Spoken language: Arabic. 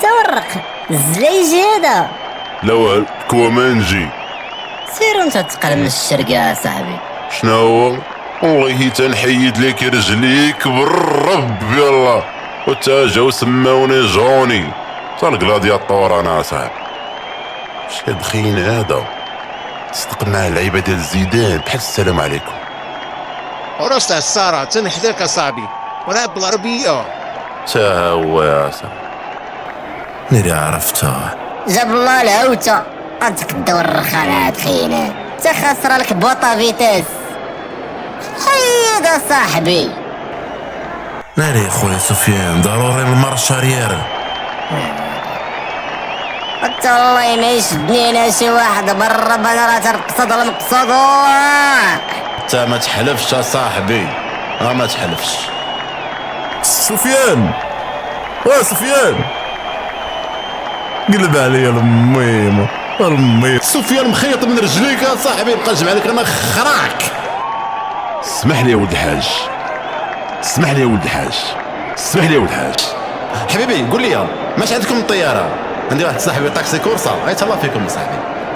تورق الزليجي هذا. الاول كومانجي. سير انت تقل من الشرق يا صاحبي. شنو هو؟ والله تنحيد لك رجليك بالرب يلا. وتا جاو سماوني جوني تا الكلادياتور انا صاحبي. شاد خين هذا صدق مع اللعيبه ديال زيدان بحال السلام عليكم. ورست السارة تنحذرك اصاحبي ونلعب بالعربية. تا هو يا صاحبي ناري عرفتها. جاب الله الهوته انتك الدور الرخانات خينا تخسر لك بوطا فيتاس. حيد صاحبي. ناري خويا سفيان ضروري المارشاريير. حتى الله ما يشدني انا شي واحد برا انا راه تنقصد المقصود. انت ما تحلفش يا صاحبي ما تحلفش. سفيان سفيان قلب عليا الميمة الميمة. سفيان مخيط من رجليك يا صاحبي بقى جمع لك انا خراك. اسمح لي يا ولد الحاج، اسمح لي يا ولد الحاج، اسمح لي يا ولد الحاج. حبيبي قول لي ماش عندكم الطياره؟ عندي واحد صاحبي طاكسي كورسه غيتهلا فيكم صاحبي.